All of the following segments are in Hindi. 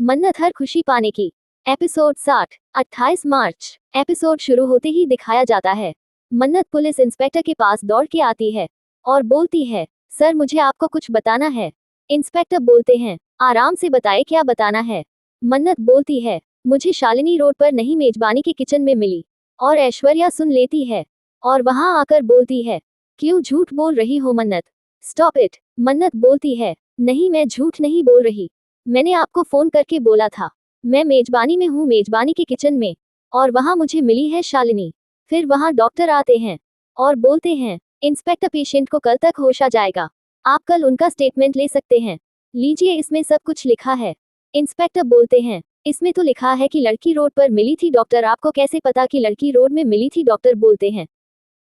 मन्नत हर खुशी पाने की। एपिसोड 60, 28 मार्च। एपिसोड शुरू होते ही दिखाया जाता है मन्नत पुलिस इंस्पेक्टर के पास दौड़ के आती है और बोलती है, सर मुझे आपको कुछ बताना है। इंस्पेक्टर बोलते हैं, आराम से बताए क्या बताना है। मन्नत बोलती है, मुझे शालिनी रोड पर नहीं मेजबानी के किचन में मिली। और ऐश्वर्या सुन लेती है और वहां आकर बोलती है, क्यों झूठ बोल रही हो मन्नत? Stop it. मन्नत बोलती है, नहीं मैं झूठ नहीं बोल रही। मैंने आपको फोन करके बोला था, मैं मेजबानी में हूँ, मेजबानी के किचन में, और वहां मुझे मिली है शालिनी। फिर वहां डॉक्टर आते हैं और बोलते हैं, इंस्पेक्टर पेशेंट को कल तक होश आ जाएगा, आप कल उनका स्टेटमेंट ले सकते हैं। लीजिए इसमें सब कुछ लिखा है। इंस्पेक्टर बोलते हैं, इसमें तो लिखा है कि लड़की रोड पर मिली थी। डॉक्टर आपको कैसे पता कि लड़की रोड में मिली थी? डॉक्टर बोलते हैं,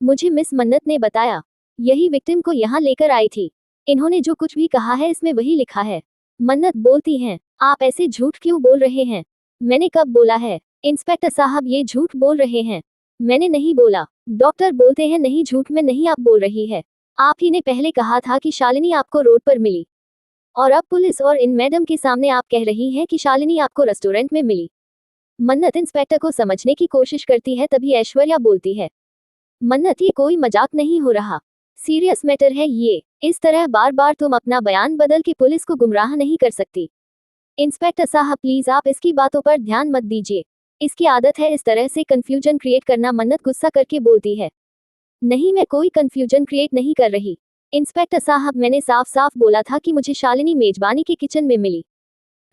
मुझे मिस मन्नत ने बताया, यही विक्टिम को यहाँ लेकर आई थी। इन्होंने जो कुछ भी कहा है इसमें वही लिखा है। मन्नत बोलती हैं, आप ऐसे झूठ क्यों बोल रहे हैं? मैंने कब बोला है? इंस्पेक्टर साहब ये झूठ बोल रहे हैं, मैंने नहीं बोला। डॉक्टर बोलते हैं, नहीं झूठ में नहीं आप बोल रही है, आप ही ने पहले कहा था कि शालिनी आपको रोड पर मिली, और अब पुलिस और इन मैडम के सामने आप कह रही हैं कि शालिनी आपको रेस्टोरेंट में मिली। मन्नत इंस्पेक्टर को समझने की कोशिश करती है, तभी ऐश्वर्या बोलती है, मन्नत ये कोई मजाक नहीं हो रहा, सीरियस मैटर है ये। इस तरह बार बार तुम अपना बयान बदल के पुलिस को गुमराह नहीं कर सकती। इंस्पेक्टर साहब प्लीज आप इसकी बातों पर ध्यान मत दीजिए, इसकी आदत है इस तरह से कंफ्यूजन क्रिएट करना। मन्नत गुस्सा करके बोलती है, नहीं मैं कोई कंफ्यूजन क्रिएट नहीं कर रही। इंस्पेक्टर साहब मैंने साफ साफ बोला था कि मुझे शालिनी मेजबानी के किचन में मिली,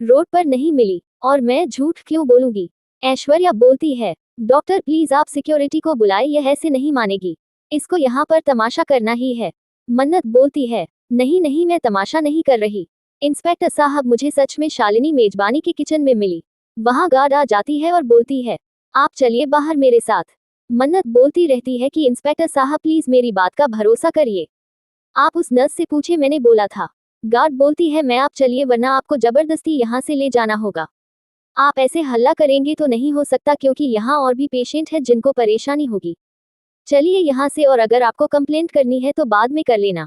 रोड पर नहीं मिली, और मैं झूठ क्यों बोलूंगी? ऐश्वर्या बोलती है, डॉक्टर प्लीज आप सिक्योरिटी को बुलाए, यह ऐसे नहीं मानेगी, इसको यहाँ पर तमाशा करना ही है। मन्नत बोलती है, नहीं नहीं मैं तमाशा नहीं कर रही। इंस्पेक्टर साहब मुझे सच में शालिनी मेजबानी के किचन में मिली। वहां गार्ड आ जाती है और बोलती है, आप चलिए बाहर मेरे साथ। मन्नत बोलती रहती है कि इंस्पेक्टर साहब प्लीज मेरी बात का भरोसा करिए, आप उस नर्स से पूछे मैंने बोला था। गार्ड बोलती है, मैं आप चलिए वरना आपको जबरदस्ती यहाँ से ले जाना होगा। आप ऐसे हल्ला करेंगे तो नहीं हो सकता, क्योंकि यहाँ और भी पेशेंट है जिनको परेशानी होगी। चलिए यहाँ से, और अगर आपको कंप्लेंट करनी है तो बाद में कर लेना।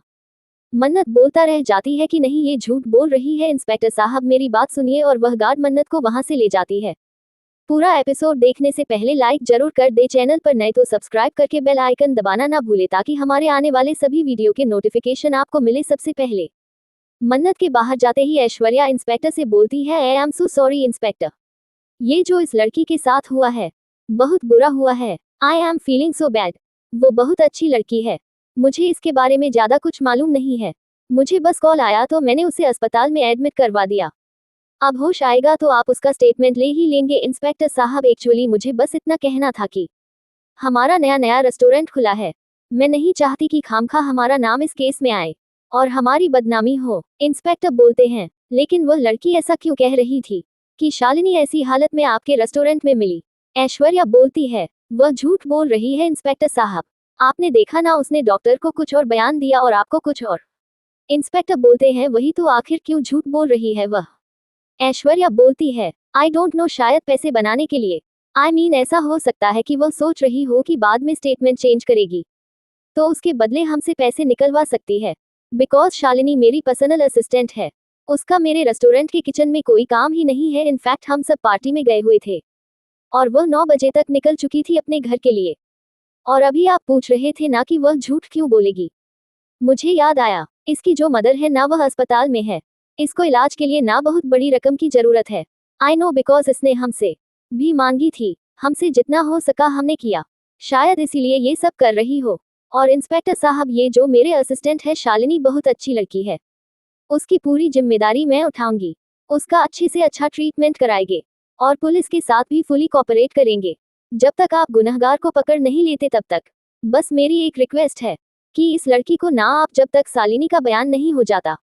मन्नत बोलता रह जाती है कि नहीं ये झूठ बोल रही है, इंस्पेक्टर साहब मेरी बात सुनिए, और वह गार्ड मन्नत को वहां से ले जाती है। पूरा एपिसोड देखने से पहले लाइक जरूर कर दे, चैनल पर नए तो सब्सक्राइब करके बेल आइकन दबाना ना भूले, ताकि हमारे आने वाले सभी वीडियो के नोटिफिकेशन आपको मिले सबसे पहले। मन्नत के बाहर जाते ही ऐश्वर्या इंस्पेक्टर से बोलती है, I am so sorry inspector, ये जो इस लड़की के साथ हुआ है बहुत बुरा हुआ है। I am feeling so bad. वो बहुत अच्छी लड़की है, मुझे इसके बारे में ज्यादा कुछ मालूम नहीं है, मुझे बस कॉल आया तो मैंने उसे अस्पताल में एडमिट करवा दिया। अब होश आएगा तो आप उसका स्टेटमेंट ले ही लेंगे। इंस्पेक्टर साहब एक्चुअली मुझे बस इतना कहना था कि हमारा नया नया रेस्टोरेंट खुला है, मैं नहीं चाहती कि खामखा हमारा नाम इस केस में आए और हमारी बदनामी हो। इंस्पेक्टर बोलते हैं, लेकिन वह लड़की ऐसा क्यों कह रही थी कि शालिनी ऐसी हालत में आपके रेस्टोरेंट में मिली? ऐश्वर्या बोलती है, वह झूठ बोल रही है इंस्पेक्टर साहब, आपने देखा ना, उसने डॉक्टर को कुछ और बयान दिया और आपको कुछ और। इंस्पेक्टर बोलते हैं, वही तो, आखिर क्यों झूठ बोल रही है वह? ऐश्वर्या बोलती है, आई डोंट नो, शायद पैसे बनाने के लिए। आई मीन ऐसा हो सकता है कि वह सोच रही हो कि बाद में स्टेटमेंट चेंज करेगी तो उसके बदले हमसे पैसे निकलवा सकती है। बिकॉज शालिनी मेरी पर्सनल असिस्टेंट है, उसका मेरे रेस्टोरेंट के किचन में कोई काम ही नहीं है। इनफैक्ट हम सब पार्टी में गए हुए थे और वह 9 बजे तक निकल चुकी थी अपने घर के लिए। और अभी आप पूछ रहे थे ना कि वह झूठ क्यों बोलेगी, मुझे याद आया, इसकी जो मदर है ना वह अस्पताल में है, इसको इलाज के लिए ना बहुत बड़ी रकम की जरूरत है। आई नो, बिकॉज इसने हमसे भी मांगी थी, हमसे जितना हो सका हमने किया, शायद इसीलिए ये सब कर रही हो। और इंस्पेक्टर साहब ये जो मेरे असिस्टेंट है शालिनी बहुत अच्छी लड़की है, उसकी पूरी जिम्मेदारी मैं उठाऊंगी, उसका अच्छे से अच्छा ट्रीटमेंट कराएंगे और पुलिस के साथ भी फुली कोऑपरेट करेंगे जब तक आप गुनहगार को पकड़ नहीं लेते तब तक। बस मेरी एक रिक्वेस्ट है कि इस लड़की को ना आप जब तक शालिनी का बयान नहीं हो जाता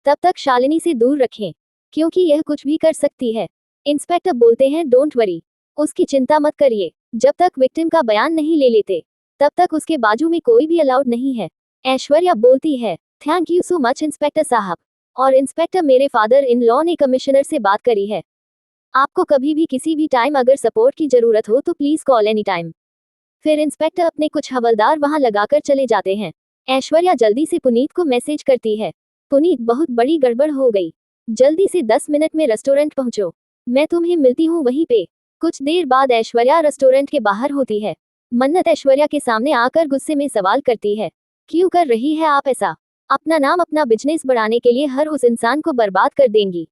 तब तक शालिनी से दूर रखें, क्योंकि यह कुछ भी कर सकती है। इंस्पेक्टर बोलते हैं, डोंट वरी, उसकी चिंता मत करिए, जब तक विक्टिम का बयान नहीं ले लेते तब तक उसके बाजू में कोई भी अलाउड नहीं है। ऐश्वर्या बोलती है, thank you so much inspector साहब। और इंस्पेक्टर मेरे फादर इन लॉ ने कमिश्नर से बात करी है, आपको कभी भी किसी भी टाइम अगर सपोर्ट की जरूरत हो तो प्लीज कॉल एनी टाइम। फिर इंस्पेक्टर अपने कुछ हवलदार वहां लगाकर चले जाते हैं। ऐश्वर्या जल्दी से पुनीत को मैसेज करती है, पुनीत बहुत बड़ी गड़बड़ हो गई, जल्दी से 10 मिनट में रेस्टोरेंट पहुंचो, मैं तुम्हें मिलती हूँ वहीं पे। कुछ देर बाद ऐश्वर्या रेस्टोरेंट के बाहर होती है। मन्नत ऐश्वर्या के सामने आकर गुस्से में सवाल करती है, क्यों कर रही है आप ऐसा? अपना नाम अपना बिजनेस बढ़ाने के लिए हर उस इंसान को बर्बाद कर देंगी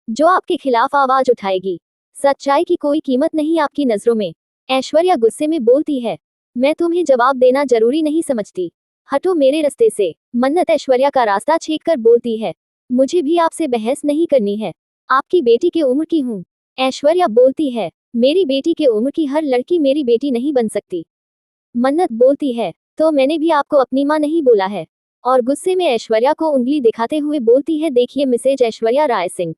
जो आपके खिलाफ आवाज उठाएगी। सच्चाई की कोई कीमत नहीं आपकी नजरों में। ऐश्वर्या गुस्से में बोलती है, मैं तुम्हें जवाब देना जरूरी नहीं समझती, हटो मेरे रास्ते से। मन्नत ऐश्वर्या का रास्ता छीन कर बोलती है, मुझे भी आपसे बहस नहीं करनी है, आपकी बेटी की उम्र की हूँ। ऐश्वर्या बोलती है, मेरी बेटी के उम्र की हर लड़की मेरी बेटी नहीं बन सकती। मन्नत बोलती है, तो मैंने भी आपको अपनी माँ नहीं बोला है। और गुस्से में ऐश्वर्या को उंगली दिखाते हुए बोलती है, देखिए मिसेज ऐश्वर्या राय सिंह,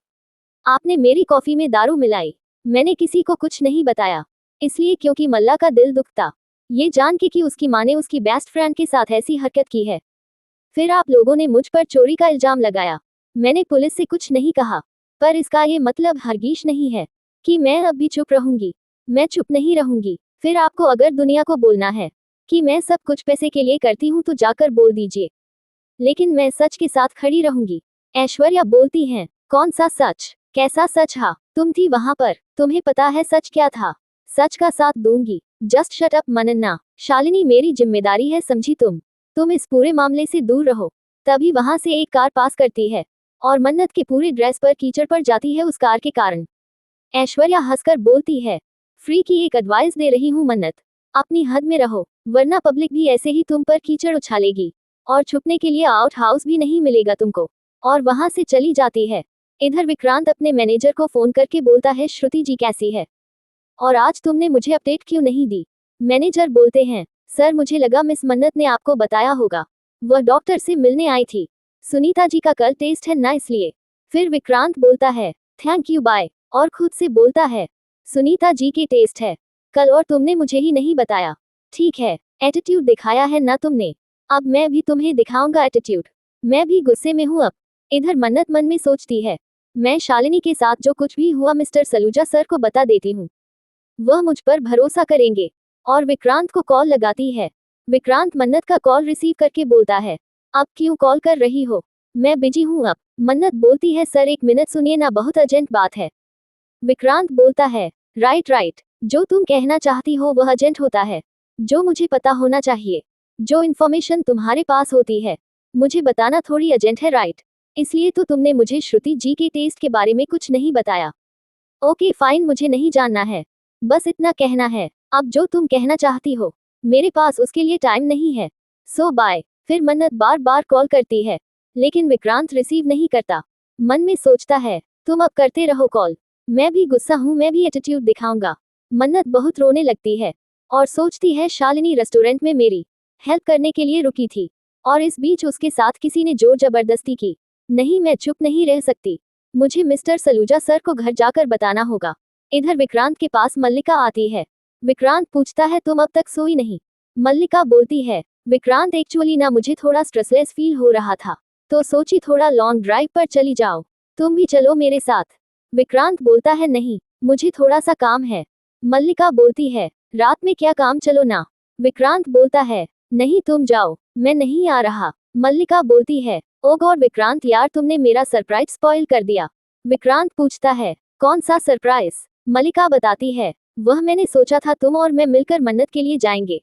आपने मेरी कॉफी में दारू मिलाई, मैंने किसी को कुछ नहीं बताया, इसलिए क्योंकि मल्ला का दिल दुखता ये जान के कि उसकी माँ ने उसकी बेस्ट फ्रेंड के साथ ऐसी हरकत की है। फिर आप लोगों ने मुझ पर चोरी का इल्जाम लगाया। मैंने पुलिस से कुछ नहीं कहा, पर इसका ये मतलब हरगिज नहीं है कि मैं अब भी चुप रहूंगी। मैं चुप नहीं रहूंगी। फिर आपको अगर दुनिया को बोलना है कि मैं सब कुछ पैसे के लिए करती हूँ तो जाकर बोल दीजिए, लेकिन मैं सच के साथ खड़ी रहूंगी। ऐश्वर्या बोलती हैं, कौन सा सच? कैसा सच? हाँ, तुम थी वहां पर, तुम्हें पता है सच क्या था। सच का साथ दूंगी। जस्ट शट अप मनन्ना। शालिनी मेरी जिम्मेदारी है, समझी तुम इस पूरे मामले से दूर रहो। तभी वहां से एक कार पास करती है और मन्नत के पूरे ड्रेस पर कीचड़ पड़ जाती है उस कार के कारण। ऐश्वर्या हंसकर बोलती है, फ्री की एक एडवाइस दे रही हूँ मन्नत, अपनी हद में रहो, वरना पब्लिक भी ऐसे ही तुम पर कीचड़ उछालेगी और छुपने के लिए आउट हाउस भी नहीं मिलेगा तुमको। और वहां से चली जाती है। इधर विक्रांत अपने मैनेजर को फोन करके बोलता है, श्रुति जी कैसी है और आज तुमने मुझे अपडेट क्यों नहीं दी? मैनेजर बोलते हैं, सर मुझे लगा मिस मन्नत ने आपको बताया होगा, वह डॉक्टर से मिलने आई थी, सुनीता जी का कल टेस्ट है ना इसलिए। फिर विक्रांत बोलता है, थैंक यू बाय, और खुद से बोलता है, सुनीता जी की टेस्ट है कल और तुमने मुझे ही नहीं बताया। ठीक है, एटीट्यूड दिखाया है ना तुमने, अब मैं भी तुम्हें दिखाऊंगा एटीट्यूड। मैं भी गुस्से में हूँ अब। इधर मन्नत मन में सोचती है, मैं शालिनी के साथ जो कुछ भी हुआ मिस्टर सलूजा सर को बता देती हूँ, वह मुझ पर भरोसा करेंगे। और विक्रांत को कॉल लगाती है। विक्रांत मन्नत का कॉल रिसीव करके बोलता है, अब क्यों कॉल कर रही हो? मैं बिजी हूँ अब। मन्नत बोलती है, सर एक मिनट सुनिए ना, बहुत अर्जेंट बात है। विक्रांत बोलता है, राइट, जो तुम कहना चाहती हो वह अर्जेंट होता है। जो मुझे पता होना चाहिए, जो इन्फॉर्मेशन तुम्हारे पास होती है, मुझे बताना थोड़ी अर्जेंट है, राइट? इसलिए तो तुमने मुझे श्रुति जी के टेस्ट के बारे में कुछ नहीं बताया। ओके फाइन, मुझे नहीं जानना है, बस इतना कहना है। अब जो तुम कहना चाहती हो, मेरे पास उसके लिए टाइम नहीं है, सो बाय। फिर मन्नत बार बार कॉल करती है, लेकिन विक्रांत रिसीव नहीं करता। मन में सोचता है, तुम अब करते रहो कॉल, मैं भी गुस्सा हूँ, मैं भी एटीट्यूड दिखाऊंगा। मन्नत बहुत रोने लगती है और सोचती है, शालिनी रेस्टोरेंट में मेरी हेल्प करने के लिए रुकी थी और इस बीच उसके साथ किसी ने जोर जबरदस्ती की। नहीं, मैं चुप नहीं रह सकती, मुझे मिस्टर सलूजा सर को घर जाकर बताना होगा। इधर विक्रांत के पास मल्लिका आती है। विक्रांत पूछता है, तुम अब तक सोई नहीं? मल्लिका बोलती है, विक्रांत एक्चुअली ना मुझे थोड़ा स्ट्रेसलेस फील हो रहा था, तो सोची थोड़ा लॉन्ग ड्राइव पर चली जाओ, तुम भी चलो मेरे साथ। विक्रांत बोलता है, नहीं, मुझे थोड़ा सा काम है। मल्लिका बोलती है, रात में क्या काम, चलो ना। विक्रांत बोलता है, नहीं तुम जाओ, मैं नहीं आ रहा। मल्लिका बोलती है, ओ गॉड विक्रांत यार, तुमने मेरा सरप्राइज स्पॉइल कर दिया। विक्रांत पूछता है, कौन सा सरप्राइज? मल्लिका बताती है, वह मैंने सोचा था तुम और मैं मिलकर मन्नत के लिए जाएंगे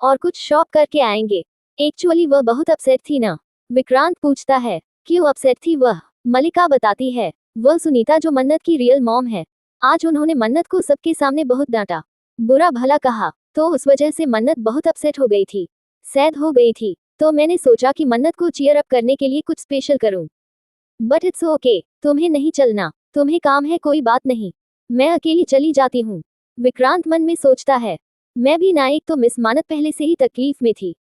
और कुछ शॉप करके आएंगे। एक्चुअली वह बहुत अपसेट थी ना। विक्रांत पूछता है, क्यों अपसेट थी वह? मल्लिका बताती है, वह सुनीता जो मन्नत की रियल मॉम है, आज उन्होंने मन्नत को सबके सामने बहुत डांटा, बुरा भला कहा, तो उस वजह से मन्नत बहुत अपसेट हो गई थी, सैड हो गई थी। तो मैंने सोचा कि मन्नत को चीयर अप करने के लिए कुछ स्पेशल करूं। बट इट्स ओके, तुम्हें नहीं चलना, तुम्हें काम है, कोई बात नहीं, मैं अकेली चली जाती हूँ। विक्रांत मन में सोचता है, मैं भी ना, एक तो मिस मानत पहले से ही तकलीफ में थी,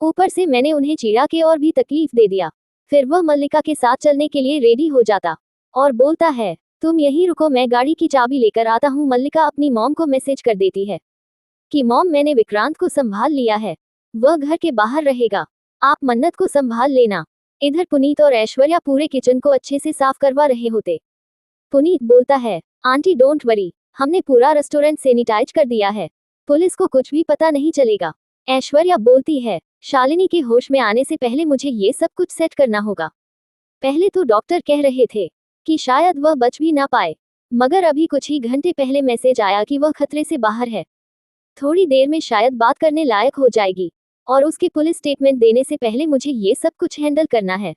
ऊपर से मैंने उन्हें चिढ़ा के और भी तकलीफ दे दिया। फिर वह मल्लिका के साथ चलने के लिए रेडी हो जाता और बोलता है, तुम यहीं रुको, मैं गाड़ी की चाबी लेकर आता हूँ। मल्लिका अपनी मॉम को मैसेज कर देती है कि मॉम, मैंने विक्रांत को संभाल लिया है, वह घर के बाहर रहेगा, आप मन्नत को संभाल लेना। इधर पुनीत और ऐश्वर्या पूरे किचन को अच्छे से साफ करवा रहे होते। पुनीत बोलता है, आंटी डोंट वरी, हमने पूरा रेस्टोरेंट सैनिटाइज कर दिया है, पुलिस को कुछ भी पता नहीं चलेगा। ऐश्वर्या बोलती है, शालिनी के होश में आने से पहले मुझे ये सब कुछ सेट करना होगा। पहले तो डॉक्टर कह रहे थे कि शायद वह बच भी ना पाए। मगर अभी कुछ ही घंटे पहले मैसेज आया कि वह खतरे से बाहर है। थोड़ी देर में शायद बात करने लायक हो जाएगी, और उसके पुलिस स्टेटमेंट देने से पहले मुझे ये सब कुछ हैंडल करना है।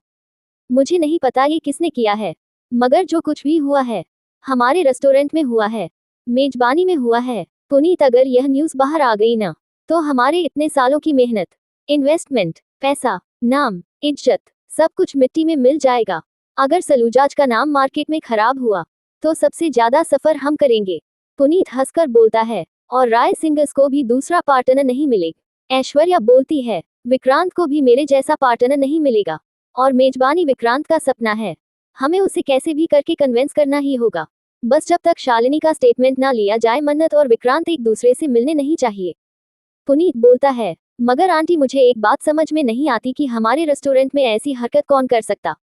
मुझे नहीं पता ये किसने किया है, मगर जो कुछ भी हुआ है, हमारे रेस्टोरेंट में हुआ है, मेजबानी में हुआ है। पुनीत, अगर यह न्यूज़ बाहर आ गई ना, तो हमारे इतने सालों की मेहनत, इन्वेस्टमेंट, पैसा, नाम, इज्जत, सब कुछ मिट्टी में मिल जाएगा। अगर सलूजाज का नाम मार्केट में खराब हुआ, तो सबसे ज्यादा सफर हम करेंगे। पुनीत हंसकर बोलता है, और राय सिंगर्स को भी दूसरा पार्टनर नहीं मिलेगा। ऐश्वर्या बोलती है, विक्रांत को भी मेरे जैसा पार्टनर नहीं मिलेगा, और मेजबानी विक्रांत का सपना है। हमें उसे कैसे भी करके कन्विंस करना ही होगा। बस जब तक शालिनी का स्टेटमेंट ना लिया जाए, मन्नत और विक्रांत एक दूसरे से मिलने नहीं चाहिए। पुनीत बोलता है, मगर आंटी, मुझे एक बात समझ में नहीं आती कि हमारे रेस्टोरेंट में ऐसी हरकत कौन कर सकता।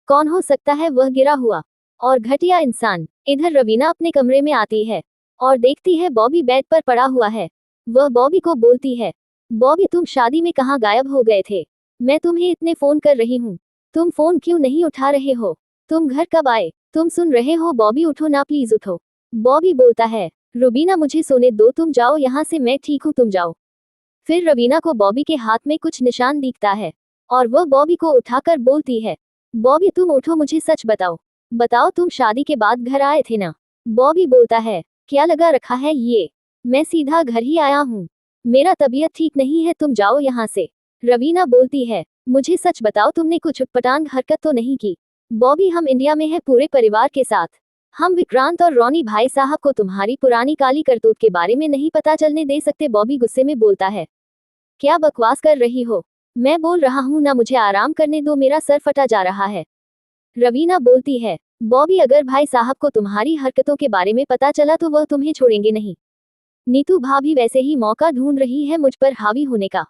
कौन हो सकता है वह गिरा हुआ और घटिया इंसान। इधर रवीना अपने कमरे में आती है और देखती है बॉबी बेड पर पड़ा हुआ है। वह बॉबी को बोलती है, बॉबी, तुम शादी में कहाँ गायब हो गए थे? मैं तुम्हें इतने फोन कर रही हूँ, तुम फोन क्यों नहीं उठा रहे हो? तुम घर कब आए? तुम सुन रहे हो? बॉबी उठो ना, प्लीज उठो। बॉबी बोलता है, रुबीना, मुझे सोने दो, तुम जाओ यहाँ से, मैं ठीक हूँ, तुम जाओ। फिर रवीना को बॉबी के हाथ में कुछ निशान दिखता है और वह बॉबी को उठाकर बोलती है, बॉबी तुम उठो, मुझे सच बताओ, बताओ तुम शादी के बाद घर आए थे ना? बॉबी बोलता है, क्या लगा रखा है ये? मैं सीधा घर ही आया हूँ, मेरा तबीयत ठीक नहीं है, तुम जाओ यहाँ से। रवीना बोलती है, मुझे सच बताओ, तुमने कुछ उटपटांग हरकत तो नहीं की? बॉबी, हम इंडिया में है पूरे परिवार के साथ। हम विक्रांत और रॉनी भाई साहब को तुम्हारी पुरानी काली करतूत के बारे में नहीं पता चलने दे सकते। बॉबी गुस्से में बोलता है, क्या बकवास कर रही हो? मैं बोल रहा हूँ ना, मुझे आराम करने दो, मेरा सर फटा जा रहा है। रवीना बोलती है, बॉबी, अगर भाई साहब को तुम्हारी हरकतों के बारे में पता चला तो वह तुम्हें छोड़ेंगे नहीं। नीतू भाभी वैसे ही मौका ढूंढ रही है मुझ पर हावी होने का।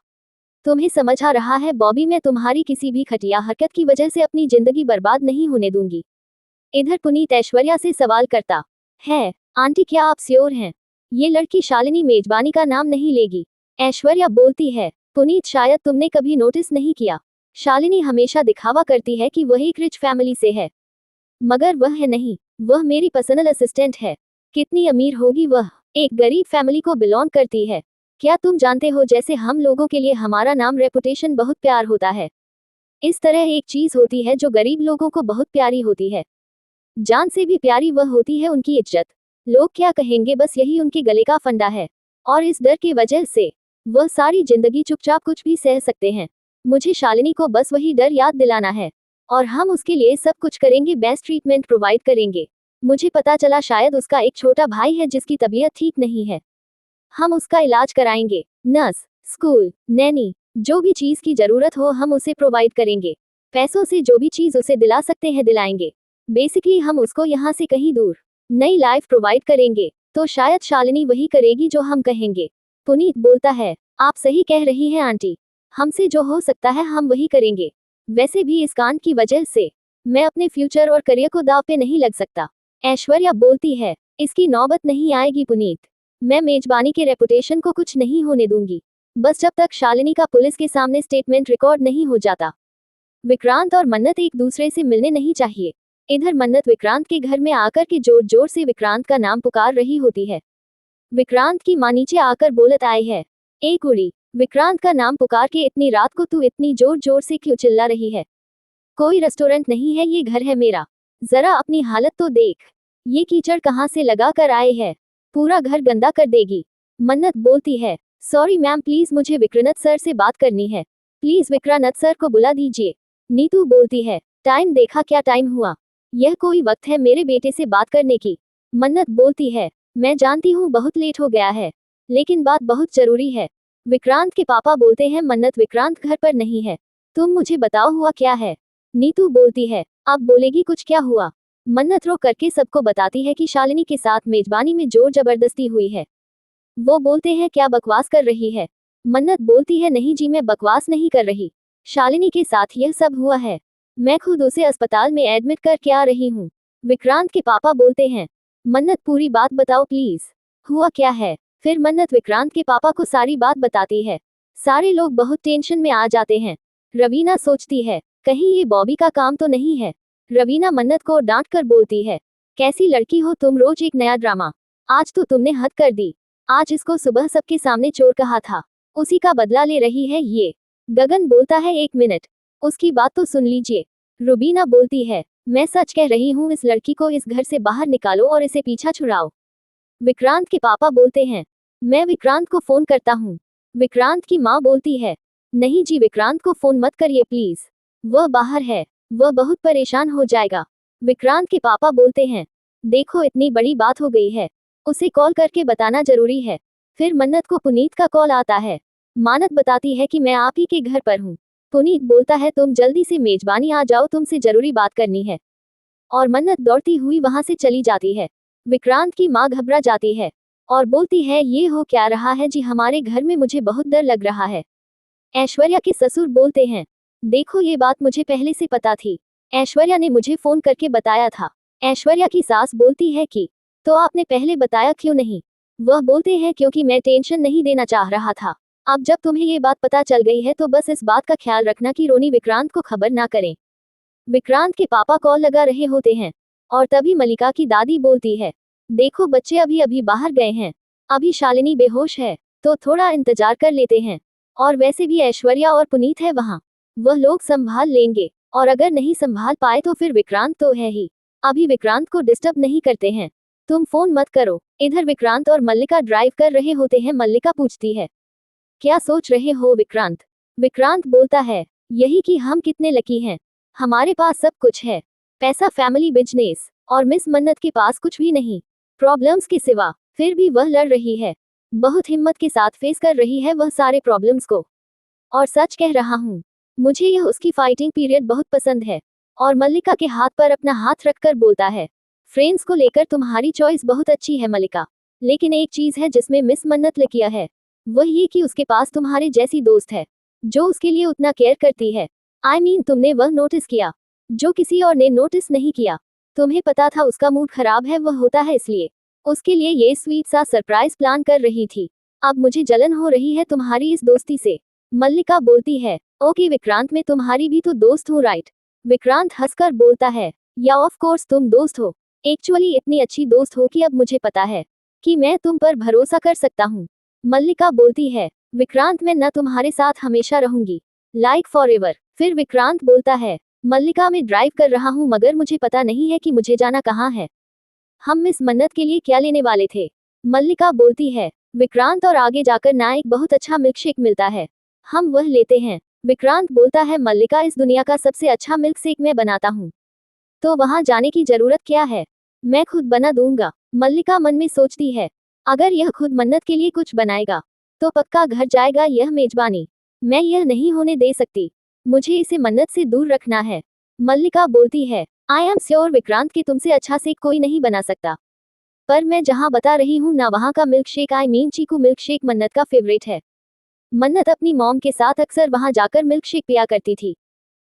तुम्हें समझ आ रहा है बॉबी, मैं तुम्हारी किसी भी घटिया हरकत की वजह से अपनी जिंदगी बर्बाद नहीं होने दूंगी। इधर पुनीत ऐश्वर्या से सवाल करता है, आंटी, क्या आप श्योर हैं ये लड़की शालिनी मेजबानी का नाम नहीं लेगी? ऐश्वर्या बोलती है, पुनीत, शायद तुमने कभी नोटिस नहीं किया, शालिनी हमेशा दिखावा करती है कि वह एक रिच फैमिली से है, मगर वह है नहीं, वह मेरी पर्सनल असिस्टेंट है। कितनी अमीर होगी वह? एक गरीब फैमिली को बिलोंग करती है। क्या तुम जानते हो, जैसे हम लोगों के लिए हमारा नाम, रेपुटेशन बहुत प्यार होता है, इस तरह एक चीज होती है जो गरीब लोगों को बहुत प्यारी होती है। जान से भी प्यारी वह होती है उनकी इज्जत। लोग क्या कहेंगे, बस यही उनके गले का फंडा है, और इस डर की वजह से वह सारी जिंदगी चुपचाप कुछ भी सह सकते हैं। मुझे शालिनी को बस वही डर याद दिलाना है, और हम उसके लिए सब कुछ करेंगे, बेस्ट ट्रीटमेंट प्रोवाइड करेंगे। मुझे पता चला शायद उसका एक छोटा भाई है जिसकी तबीयत ठीक नहीं है, हम उसका इलाज कराएंगे। नर्स, स्कूल, नैनी, जो भी चीज की जरूरत हो हम उसे प्रोवाइड करेंगे। पैसों से जो भी चीज उसे दिला सकते हैं दिलाएंगे। बेसिकली हम उसको यहाँ से कहीं दूर नई लाइफ प्रोवाइड करेंगे। तो शायद शालिनी वही करेगी जो हम कहेंगे। पुनीत बोलता है, आप सही कह रही हैं आंटी, हमसे जो हो सकता है हम वही करेंगे। वैसे भी इस कांड की वजह से मैं अपने फ्यूचर और करियर को दांव पे नहीं लग सकता। ऐश्वर्या बोलती है, इसकी नौबत नहीं आएगी पुनीत, मैं मेजबानी के रेपुटेशन को कुछ नहीं होने दूंगी, बस जब तक शालिनी का पुलिस के सामने स्टेटमेंट रिकॉर्ड नहीं हो जाता। विक्रांत और मन्नत एक दूसरे से मिलने नहीं चाहिए। इधर मन्नत विक्रांत के घर में आकर के जोर जोर से विक्रांत का नाम पुकार रही होती है। विक्रांत की माँ नीचे आकर बोलत आई है, ए कुड़ी, विक्रांत का नाम पुकार के इतनी रात को तू इतनी जोर जोर से क्यों चिल्ला रही है? कोई रेस्टोरेंट नहीं है, ये घर है मेरा, जरा अपनी हालत तो देख, ये कीचड़ कहाँ से लगा कर आए है, पूरा घर गंदा कर देगी। मन्नत बोलती है, सॉरी मैम, प्लीज मुझे विक्रांत सर से बात करनी है, प्लीज विक्रांत सर को बुला दीजिए। नीतू बोलती है, टाइम देखा क्या टाइम हुआ, यह कोई वक्त है मेरे बेटे से बात करने की? मन्नत बोलती है, मैं जानती हूँ बहुत लेट हो गया है, लेकिन बात बहुत जरूरी है। विक्रांत के पापा बोलते हैं, मन्नत, विक्रांत घर पर नहीं है, तुम मुझे बताओ हुआ क्या है? नीतू बोलती है, अब बोलेगी कुछ, क्या हुआ? मन्नत रो करके सबको बताती है कि शालिनी के साथ मेजबानी में जोर जबरदस्ती हुई है। वो बोलते हैं, क्या बकवास कर रही है? मन्नत बोलती है, नहीं जी, मैं बकवास नहीं कर रही, शालिनी के साथ यह सब हुआ है, मैं खुद उसे अस्पताल में एडमिट करके आ रही हूँ। विक्रांत के पापा बोलते हैं, मन्नत पूरी बात बताओ प्लीज, हुआ क्या है? फिर मन्नत विक्रांत के पापा को सारी बात बताती है। सारे लोग बहुत टेंशन में आ जाते हैं। रवीना सोचती है, कहीं ये बॉबी का काम तो नहीं है। रवीना मन्नत को डांट कर बोलती है, कैसी लड़की हो तुम, रोज एक नया ड्रामा। आज तो तुमने हद कर दी। आज इसको सुबह सबके सामने चोर कहा था, उसी का बदला ले रही है ये। गगन बोलता है, एक मिनट, उसकी बात तो सुन लीजिए। रुबीना बोलती है, मैं सच कह रही हूँ, इस लड़की को इस घर से बाहर निकालो और इसे पीछा छुड़ाओ। विक्रांत के पापा बोलते हैं, मैं विक्रांत को फोन करता हूँ। विक्रांत की माँ बोलती है, नहीं जी, विक्रांत को फोन मत करिए प्लीज, वह बाहर है, वह बहुत परेशान हो जाएगा। विक्रांत के पापा बोलते हैं, देखो इतनी बड़ी बात हो गई है, उसे कॉल करके बताना जरूरी है। फिर मन्नत को पुनीत का कॉल आता है। मानत बताती है कि मैं आप ही के घर पर हूँ। पुनीत बोलता है, तुम जल्दी से मेजबानी आ जाओ, तुमसे जरूरी बात करनी है। और मन्नत दौड़ती हुई वहां से चली जाती है। विक्रांत की माँ घबरा जाती है और बोलती है, ये हो क्या रहा है जी, हमारे घर में मुझे बहुत डर लग रहा है। ऐश्वर्या के ससुर बोलते हैं, देखो ये बात मुझे पहले से पता थी, ऐश्वर्या ने मुझे फोन करके बताया था। ऐश्वर्या की सास बोलती है कि तो आपने पहले बताया क्यों नहीं। वह बोलते हैं, क्योंकि मैं टेंशन नहीं देना चाह रहा था। अब जब तुम्हें ये बात पता चल गई है तो बस इस बात का ख्याल रखना कि रोनी विक्रांत को खबर ना करें। विक्रांत के पापा कॉल लगा रहे होते हैं और तभी मल्लिका की दादी बोलती है, देखो बच्चे अभी अभी बाहर गए हैं, अभी शालिनी बेहोश है, तो थोड़ा इंतजार कर लेते हैं। और वैसे भी ऐश्वर्या और पुनीत है वहाँ, वह लोग संभाल लेंगे, और अगर नहीं संभाल पाए तो फिर विक्रांत तो है ही। अभी विक्रांत को डिस्टर्ब नहीं करते हैं, तुम फोन मत करो। इधर विक्रांत और मल्लिका ड्राइव कर रहे होते हैं। मल्लिका पूछती है, क्या सोच रहे हो विक्रांत। विक्रांत बोलता है, यही कि हम कितने लकी हैं, हमारे पास सब कुछ है, पैसा, फैमिली, बिजनेस, और मिस मन्नत के पास कुछ भी नहीं, प्रॉब्लम्स के सिवा। फिर भी वह लड़ रही है, बहुत हिम्मत के साथ फेस कर रही है वह सारे प्रॉब्लम्स को। और सच कह रहा हूँ, मुझे यह उसकी फाइटिंग पीरियड बहुत पसंद है। और मल्लिका के हाथ पर अपना हाथ रखकर बोलता है, फ्रेंड्स को लेकर तुम्हारी चॉइस बहुत अच्छी है मल्लिका, लेकिन एक चीज है जिसमें मिस मन्नत लकिया है, वह ये कि उसके पास तुम्हारे जैसी दोस्त है जो उसके लिए उतना केयर करती है। I mean, तुमने वह नोटिस किया जो किसी और ने नोटिस नहीं किया। तुम्हें पता था उसका मूड खराब है, वह होता है इसलिए उसके लिए ये स्वीट सा सरप्राइज प्लान कर रही थी। अब मुझे जलन हो रही है तुम्हारी इस दोस्ती से। मल्लिका बोलती है, ओके विक्रांत, मैं तुम्हारी भी तो दोस्त हूँ राइट। विक्रांत हंसकर बोलता है, या ऑफ कोर्स तुम दोस्त हो, एक्चुअली इतनी अच्छी दोस्त हो कि अब मुझे पता है कि मैं तुम पर भरोसा कर सकता हूँ। मल्लिका बोलती है, विक्रांत मैं न तुम्हारे साथ हमेशा रहूंगी, लाइक फॉर एवर। फिर विक्रांत बोलता है, मल्लिका मैं ड्राइव कर रहा हूँ मगर मुझे पता नहीं है कि मुझे जाना कहाँ है। हम मिस मन्नत के लिए क्या लेने वाले थे। मल्लिका बोलती है, विक्रांत और आगे जाकर ना एक बहुत अच्छा मिल्क शेक मिलता है, हम वह लेते हैं। विक्रांत बोलता है, मल्लिका इस दुनिया का सबसे अच्छा मिल्क शेक मैं बनाता हूँ, तो वहां जाने की जरूरत क्या है, मैं खुद बना दूंगा। मल्लिका मन में सोचती है, अगर यह खुद मन्नत के लिए कुछ बनाएगा तो पक्का घर जाएगा यह मेजबानी, मैं यह नहीं होने दे सकती, मुझे इसे मन्नत से दूर रखना है। मल्लिका बोलती है, आई एम श्योर विक्रांत कि तुमसे अच्छा से कोई नहीं बना सकता, पर मैं जहां बता रही हूँ ना वहां का मिल्क शेक, आई मीन चीकू मिल्क शेक मन्नत का फेवरेट है। मन्नत अपनी मॉम के साथ अक्सर वहां जाकर मिल्क शेक पिया करती थी,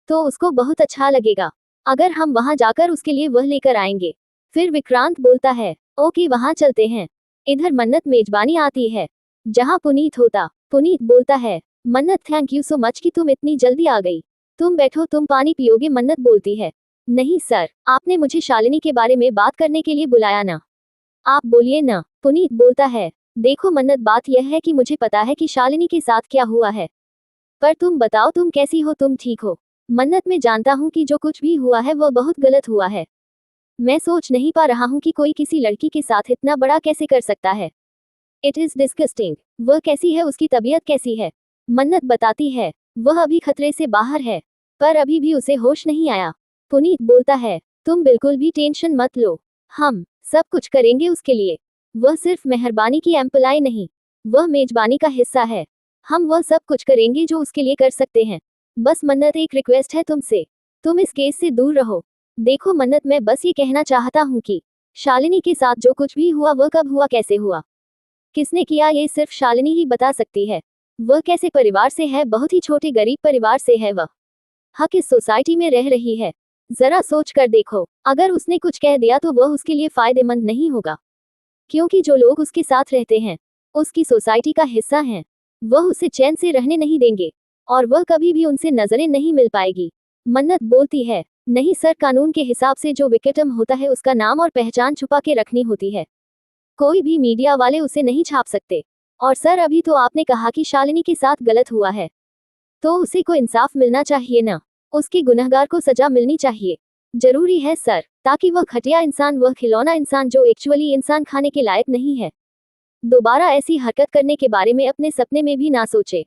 तो उसको बहुत अच्छा लगेगा अगर हम वहां जाकर उसके लिए वह लेकर आएंगे। फिर विक्रांत बोलता है, ओके वहां चलते हैं। इधर मन्नत मेजबानी आती है जहां पुनीत होता। पुनीत बोलता है, मन्नत थैंक यू सो मच कि तुम इतनी जल्दी आ गई, तुम बैठो, तुम पानी पियोगे। मन्नत बोलती है, नहीं सर, आपने मुझे शालिनी के बारे में बात करने के लिए बुलाया ना, आप बोलिए ना। पुनीत बोलता है, देखो मन्नत, बात यह है कि मुझे पता है कि शालिनी के साथ क्या हुआ है, पर तुम बताओ तुम कैसी हो, तुम ठीक हो। मन्नत, मैं जानता हूँ कि जो कुछ भी हुआ है वह बहुत गलत हुआ है, मैं सोच नहीं पा रहा हूँ कि कोई किसी लड़की के साथ इतना बड़ा कैसे कर सकता है, इट इज डिस्गस्टिंग। वह कैसी है, उसकी तबीयत कैसी है। मन्नत बताती है, वह अभी खतरे से बाहर है, पर अभी भी उसे होश नहीं आया। पुनीत बोलता है, तुम बिल्कुल भी टेंशन मत लो, हम सब कुछ करेंगे उसके लिए, वह सिर्फ मेहरबानी की एम्प्लॉय नहीं, वह मेजबानी का हिस्सा है, हम वह सब कुछ करेंगे जो उसके लिए कर सकते हैं। बस मन्नत एक रिक्वेस्ट है तुमसे, तुम इस केस से दूर रहो। देखो मन्नत, मैं बस ये कहना चाहता हूँ कि शालिनी के साथ जो कुछ भी हुआ वह कब हुआ, कैसे हुआ, किसने किया, ये सिर्फ शालिनी ही बता सकती है। वह कैसे परिवार से है, बहुत ही छोटे गरीब परिवार से है, वह हक इस सोसाइटी में रह रही है। जरा सोच कर देखो, अगर उसने कुछ कह दिया तो वह उसके लिए फायदेमंद नहीं होगा, क्योंकि जो लोग उसके साथ रहते हैं उसकी सोसाइटी का हिस्सा हैं, वह उसे चैन से रहने नहीं देंगे और वह कभी भी उनसे नजरें नहीं मिल पाएगी। मन्नत बोलती है, नहीं सर, कानून के हिसाब से जो विक्टिम होता है उसका नाम और पहचान छुपा के रखनी होती है। कोई भी मीडिया वाले उसे नहीं छाप सकते। और सर अभी तो आपने कहा कि शालिनी के साथ गलत हुआ है, तो उसे को इंसाफ मिलना चाहिए ना, उसके गुनहगार को सजा मिलनी चाहिए। जरूरी है सर, ताकि वह घटिया इंसान, वह खिलौना इंसान जो एक्चुअली इंसान खाने के लायक नहीं है, दोबारा ऐसी हरकत करने के बारे में अपने सपने में भी ना सोचे।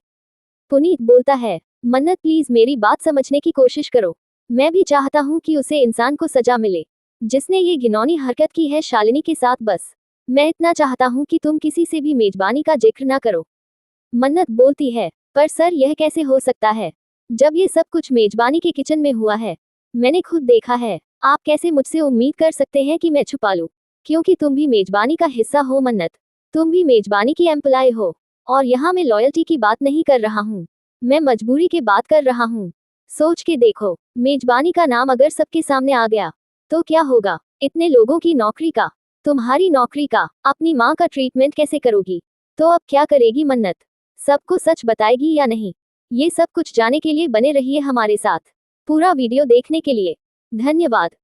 पुनीत बोलता है, मन्नत प्लीज मेरी बात समझने की कोशिश करो। मैं भी चाहता हूँ कि उसे इंसान को सजा मिले जिसने ये घिनौनी हरकत की है शालिनी के साथ। बस मैं इतना चाहता हूँ कि तुम किसी से भी मेजबानी का जिक्र ना करो। मन्नत बोलती है, पर सर यह कैसे हो सकता है जब ये सब कुछ मेजबानी के किचन में हुआ है? मैंने खुद देखा है। आप कैसे मुझसे उम्मीद कर सकते हैं कि मैं छुपा लूं? क्योंकि तुम भी मेजबानी का हिस्सा हो मन्नत, तुम भी मेजबानी की एम्प्लॉय हो। और यहाँ मैं लॉयल्टी की बात नहीं कर रहा हूँ, मैं मजबूरी की बात कर रहा हूँ। सोच के देखो, मेजबानी का नाम अगर सबके सामने आ गया तो क्या होगा? इतने लोगों की नौकरी का, तुम्हारी नौकरी का, अपनी माँ का ट्रीटमेंट कैसे करोगी? तो अब क्या करेगी मन्नत? सबको सच बताएगी या नहीं? ये सब कुछ जाने के लिए बने रहिए हमारे साथ। पूरा वीडियो देखने के लिए धन्यवाद।